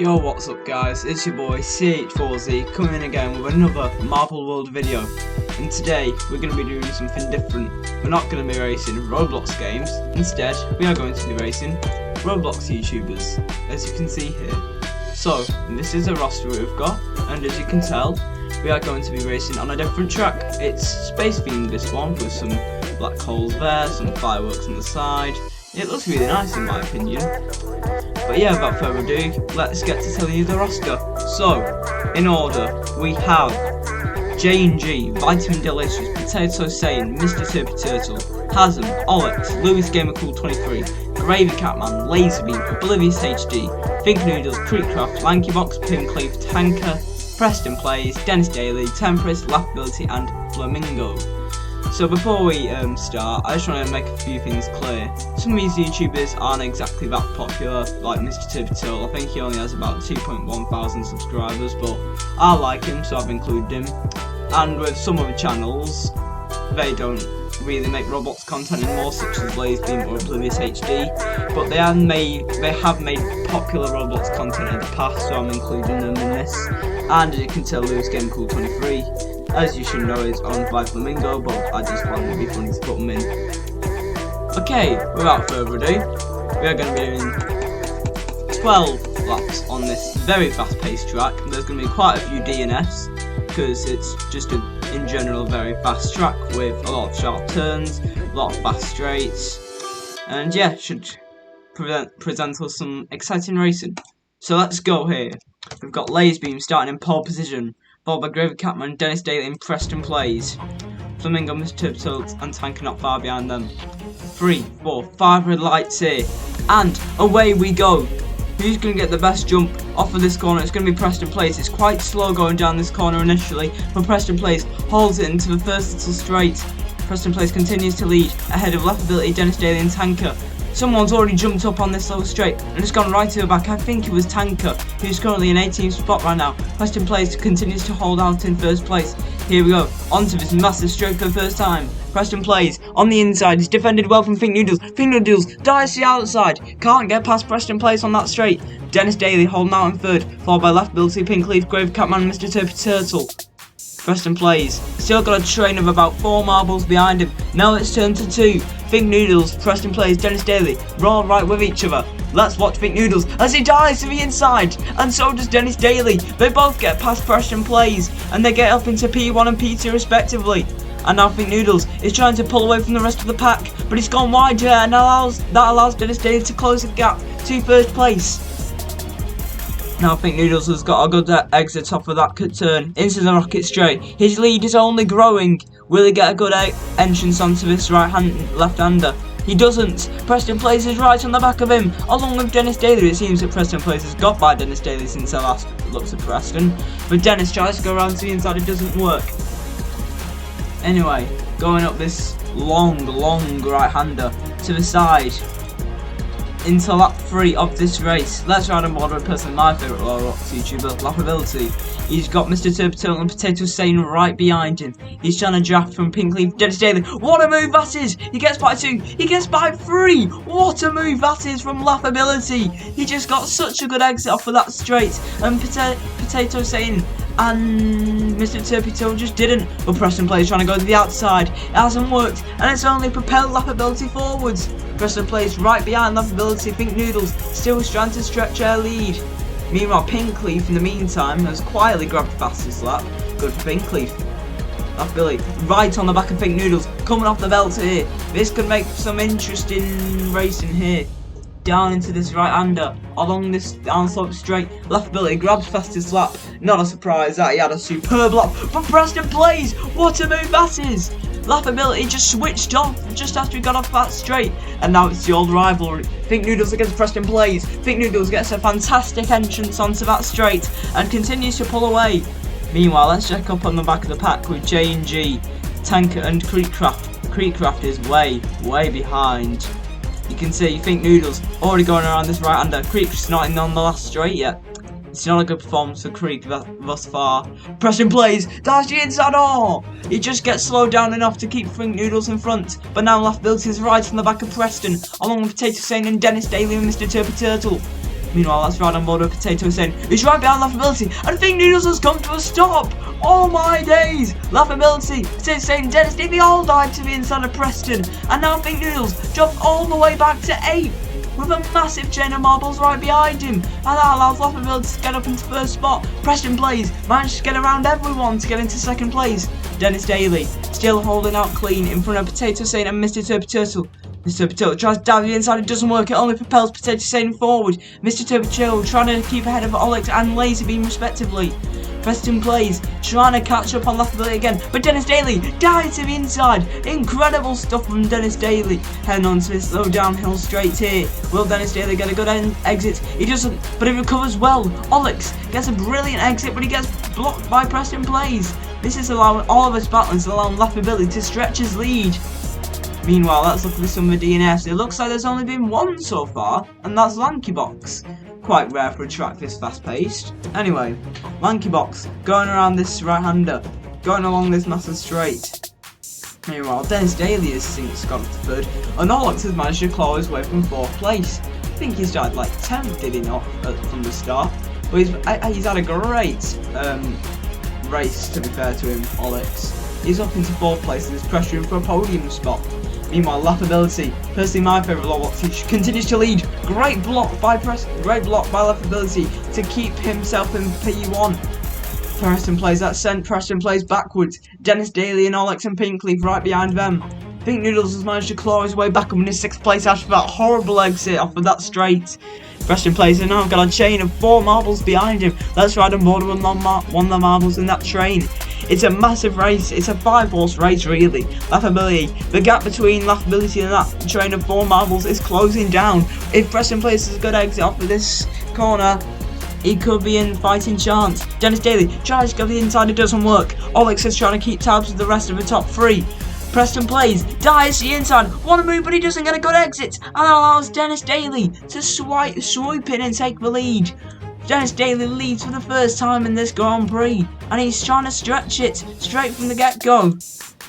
Yo, what's up guys, it's your boy CH4Z coming in again with another Marble World video. And today we're going to be doing something different. We're not going to be racing Roblox games, instead we are going to be racing Roblox YouTubers, as you can see here. So, this is the roster we've got, and as you can tell, we are going to be racing on a different track. It's space themed, this one, with some black holes there, some fireworks on the side. It looks really nice in my opinion. But yeah, without further ado, let's get to telling you the roster. So, in order, we have J&G, Vitamin Delicious, Potato Sane, Mr. Turpy Turtle, Hasm, Olex, Louis Gamer Cool 23, Gravy Catman, Laserbeam, Oblivious HD, Think Noodles, Creekcraft, Lanky Box, Pincleave, Tanker, Preston Plays, Dennis Daly, Temperance, Laughability, and Flamingo. So before we start, I just want to make a few things clear. Some of these YouTubers aren't exactly that popular, like Mr. Turpy Turtle. I think he only has about 2.1 thousand subscribers, but I like him, so I've included him. And with some other channels, they don't really make Roblox content anymore, such as Laserbeam or Oblivious HD, but they have made popular Roblox content in the past, so I'm including them in this. And as you can tell, Louis Gamer Cool 23, as you should know, is owned by Flamingo, but I just found it would be funny to put them in. Okay, without further ado, we are going to be doing 12 laps on this very fast-paced track. There's going to be quite a few DNFs, because it's just in general a very fast track with a lot of sharp turns, a lot of fast straights, and yeah, should present us some exciting racing. So let's go here. We've got Laserbeam starting in pole position, followed by Gravy Catman, Dennis Daly and Preston Plays. Flamingo, Mr. Turpy Turtle and Tanker not far behind them. 3, 4, 5 red lights here, and away we go. Who's going to get the best jump off of this corner? It's going to be Preston Plays. It's quite slow going down this corner initially, but Preston Plays holds it into the first little straight. Preston Plays continues to lead ahead of Laughability, Dennis Daly and Tanker. Someone's already jumped up on this little straight and it's gone right to the back. I think it was Tanker, who's currently in 18th spot right now. Preston Plays continues to hold out in first place. Here we go, onto this massive straight for the first time. Preston Plays on the inside, he's defended well from Think Noodles. Think Noodles dives to the outside, can't get past Preston Plays on that straight. Dennis Daly holding out in third, followed by Laughability, Pincleave, Grave Catman and Mr. Turpy Turtle. Preston Plays still got a train of about 4 marbles behind him. Now it's turned to 2. Think Noodles, Preston Plays, Dennis Daly, we're all right with each other. Let's watch Think Noodles as he dives to the inside, and so does Dennis Daly. They both get past Preston Plays, and they get up into P1 and P2 respectively. And now Think Noodles is trying to pull away from the rest of the pack, but he's gone wide here, and that allows Dennis Daly to close the gap to first place. Now Think Noodles has got a good exit off of that turn into the rocket straight. His lead is only growing. Will he get a good entrance onto this left-hander? He doesn't. Preston Plays is right on the back of him, along with Dennis Daly. It seems that Preston Plays has got by Dennis Daly since I last looked at Preston. But Dennis tries to go around to the inside, it doesn't work. Anyway, going up this long right-hander to the side into lap 3 of this race. Let's ride on board with personally my favourite Roblox YouTuber, Laughability. He's got Mr. Turpy Turtle and Potato Sane right behind him. He's trying to draft from Pincleave, Dennis Daly. What a move that is! He gets by 2, he gets by 3! What a move that is from Laughability! He just got such a good exit off of that straight, and Potato Sane and Mr. Turpy Turtle just didn't. But Preston Plays trying to go to the outside. It hasn't worked, and it's only propelled Laughability forwards. Preston Plays right behind Laughability. Think Noodles still trying to stretch their lead. Meanwhile, Pincleave in the meantime has quietly grabbed the fastest lap. Good for Pincleave. Laughability right on the back of Think Noodles, coming off the belt here. This could make some interesting racing here. Down into this right-hander, along this downslope straight. Laughability grabs fastest lap. Not a surprise that he had a superb lap from Preston Plays. What a move that is! Laughability just switched off just after he got off that straight, and now it's the old rivalry. Think Noodles against Preston Plays. Think Noodles gets a fantastic entrance onto that straight and continues to pull away. Meanwhile, let's check up on the back of the pack with J&G, Tanker and Creekcraft. Creekcraft is way behind. You can see Think Noodles already going around this right-hander. Creek's not in on the last straight yet. It's not a good performance for Creek thus far. Preston Plays, that's the inside. Oh! He just gets slowed down enough to keep Think Noodles in front. But now Laughability is right on the back of Preston, along with Potato Sane and Dennis Daly and Mr. Turpy Turtle. Meanwhile, that's right on board with Potato saying, he's right behind Laughability, and Think Noodles has come to a stop! Oh my days! Laughability, Potato saying, Dennis Daly all died to the inside of Preston, and now Think Noodles jumped all the way back to 8th, with a massive chain of marbles right behind him, and that allows Laughability to get up into first spot. Preston Plays managed to get around everyone to get into second place. Dennis Daly still holding out clean in front of Potato Sane and Mr. Turbo Turtle. Mr. Turbo Turtle tries to dive the inside, it doesn't work, it only propels Potato Sane forward. Mr. Turbo Turtle trying to keep ahead of ROBLOX and Laser Beam respectively. Preston Plays trying to catch up on Laughability again, but Dennis Daly dives to the inside. Incredible stuff from Dennis Daly. Heading on to this low downhill straight here. Will Dennis Daly get a good exit? He doesn't, but he recovers well. ROBLOX gets a brilliant exit, but he gets blocked by Preston Plays. This is allowing all of us battlers, allowing Laughability to stretch his lead. Meanwhile, let's look at some of the DNFs. It looks like there's only been one so far, and that's LankyBox. Quite rare for a track this fast-paced. Anyway, LankyBox going around this right-hander, going along this massive straight. Meanwhile, Dennis Daly has since got to third, and ROBLOX has managed to claw his way from 4th place. I think he started like 10th, did he not, from the start? But he's had a great race, to be fair to him, ROBLOX. He's up into 4th place and is pressuring for a podium spot. Meanwhile, Laughability, personally my favourite ROBLOX, continues to lead. Great block by Laughability to keep himself in P1. Preston Plays that sent Preston Plays backwards. Dennis Daly and ROBLOX and Pinkleaf right behind them. Think Noodles has managed to claw his way back up in his 6th place after that horrible exit off of that straight. Preston Plays has now got a chain of 4 marbles behind him. Let's ride on board with one of the marbles in that train. It's a massive race, it's a 5-horse race really. Laughability, the gap between Laughability and that train of 4 marbles is closing down. If Preston Plays has a good exit off of this corner, he could be in fighting chance. Dennis Daly tries to go to the inside, it doesn't work. ROBLOX is trying to keep tabs with the rest of the top 3. Preston Plays dives to the inside, want to move but he doesn't get a good exit, and that allows Dennis Daly to swoop in and take the lead. Dennis Daly leads for the first time in this Grand Prix, and he's trying to stretch it straight from the get-go.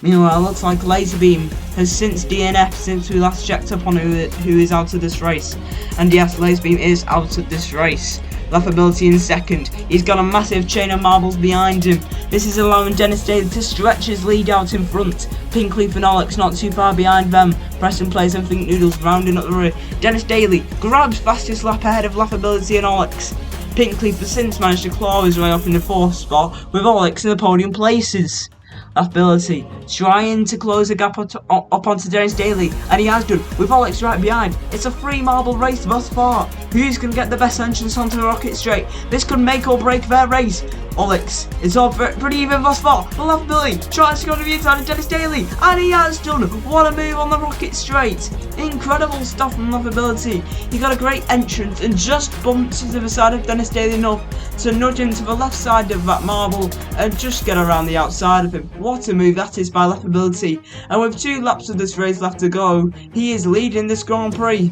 Meanwhile, it looks like Laser Beam has since DNF'd since we last checked up on who is out of this race. And yes, Laser Beam is out of this race. Laughability in 2nd. He's got a massive chain of marbles behind him. This is allowing Dennis Daly to stretch his lead out in front. Pinkleaf and ROBLOX not too far behind them. Preston Plays and Think Noodles rounding up the rear. Dennis Daly grabs fastest lap ahead of Laughability and ROBLOX. Pinkleaf has since managed to claw his way up in the 4th spot with ROBLOX in the podium places. Laughability trying to close the gap up onto Dennis Daly, and he has done with ROBLOX right behind. It's a 3 marble race thus far. Who's going to get the best entrance onto the rocket straight? This could make or break their race. ROBLOX is all pretty even thus far, but Laughability tries to go to the inside of Dennis Daly, and he has done. What a move on the rocket straight. Incredible stuff from Laughability. He got a great entrance and just bumped to the side of Dennis Daly enough to nudge him to the left side of that marble and just get around the outside of him. What a move that is by Laughability. And with 2 laps of this race left to go, he is leading this Grand Prix.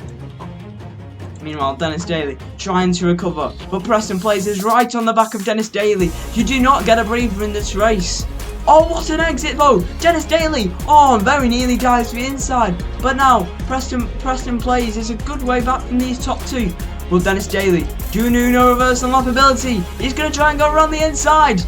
Meanwhile, Dennis Daly trying to recover, but Preston Plays is right on the back of Dennis Daly. You do not get a breather in this race. Oh, what an exit though! Dennis Daly, very nearly dives to the inside. But now, Preston Plays is a good way back from these top 2. Will Dennis Daly do an Uno reverse on Laughability? He's going to try and go around the inside.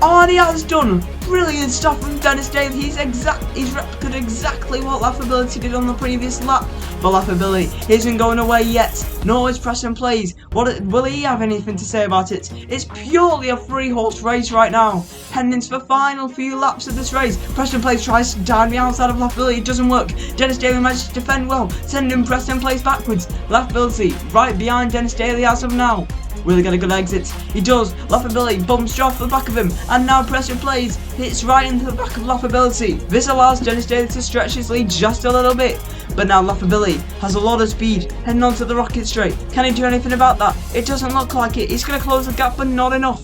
Oh, and he has done. Brilliant stuff from Dennis Daly. He's replicated exactly what Laughability did on the previous lap. But Laughability isn't going away yet, nor is Preston Plays. Will he have anything to say about it? It's purely a 3-horse race right now. Heading into the final few laps of this race. Preston Plays tries to dive the outside of Laughability. It doesn't work. Dennis Daly manages to defend well, sending Preston Plays backwards. Laughability right behind Dennis Daly as of now. Will he get a good exit? He does. Laughability bumps off the back of him, and now Preston Plays hits right into the back of Laughability. This allows Dennis Daly to stretch his lead just a little bit, but now Laughability has a lot of speed heading onto the rocket straight. Can he do anything about that? It doesn't look like it. He's going to close the gap, but not enough.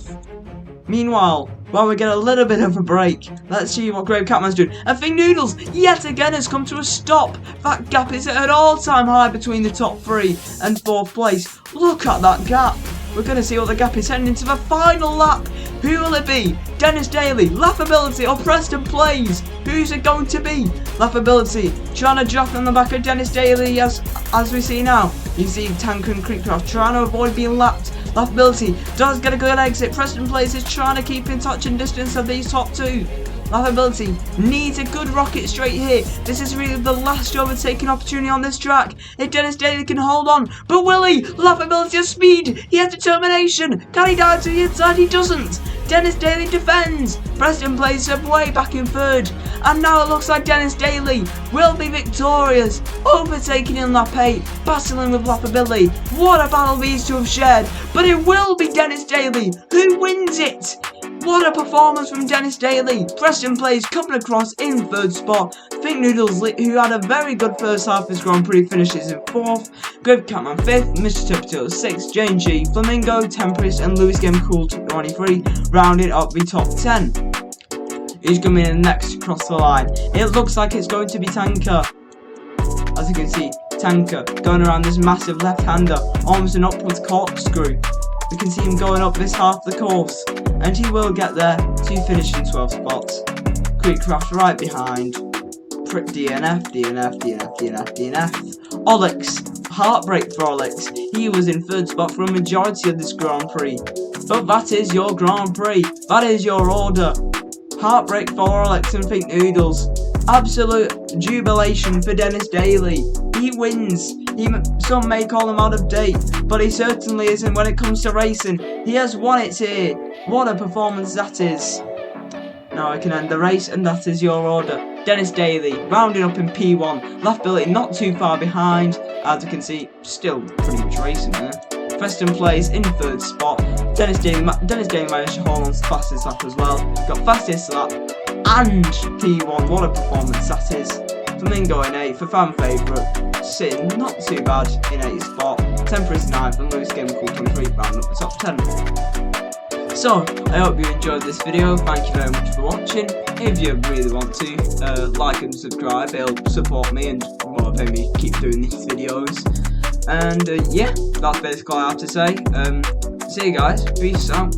Meanwhile, while we get a little bit of a break, let's see what Grave Catman's doing. And Think Noodles yet again has come to a stop. That gap is at an all-time high between the top 3 and 4th place. Look at that gap. We're going to see what the gap is heading into the final lap. Who will it be? Dennis Daly, Laughability, or Preston Plays? Who's it going to be? Laughability trying to drop on the back of Dennis Daly as we see now. You see Tanker and Creepcraft trying to avoid being lapped. Laughability does get a good exit. Preston Plays is trying to keep in touch and distance of these top two. Laughability needs a good rocket straight here. This is really the last overtaking opportunity on this track. If Dennis Daly can hold on, but will he? Laughability has speed. He has determination. Can he dive to the inside? He doesn't. Dennis Daly defends. Preston Plays are way back in third. And now it looks like Dennis Daly will be victorious. Overtaking in lap 8. Battling with Laughability. What a battle these two have shared. But it will be Dennis Daly who wins it. What a performance from Dennis Daly. Preston Plays coming across in third spot. Think Noodles, who had a very good first half of his Grand Prix, finishes in 4th. Grape Catman 5th. Mr. Turpito 6th. Jane G, Flamingo, Temperance and Lewis Game Cool 23 rounding up the top 10. Who's coming in next across the line? It looks like it's going to be Tanker. As you can see, Tanker going around this massive left-hander, almost an upwards corkscrew. We can see him going up this half of the course, and he will get there to finish in 12th spot. Creekcraft right behind. DNF. Olix, heartbreak for Olix. He was in 3rd spot for a majority of this Grand Prix. But that is your Grand Prix. That is your order. Heartbreak for Olix and Think Noodles. Absolute jubilation for Dennis Daly. He wins. Some may call him out of date, but he certainly isn't when it comes to racing. He has won it here. What a performance that is. Now I can end the race, and that is your order. Dennis Daly rounding up in P1. Laughability not too far behind. As you can see, still pretty much racing there. Preston Plays in 3rd spot. Dennis Daly managed to hold on to fastest lap as well. Got fastest lap and P1. What a performance that is. Flamingo in 8th, a fan favourite, sitting not too bad in 8th spot. Temperance 9th and Lewis Game Cool 23 rounding up the top 10. So, I hope you enjoyed this video. Thank you very much for watching. If you really want to, like and subscribe. It'll support me and motivate me to keep doing these videos. And yeah, that's basically all I have to say. See you guys. Peace out.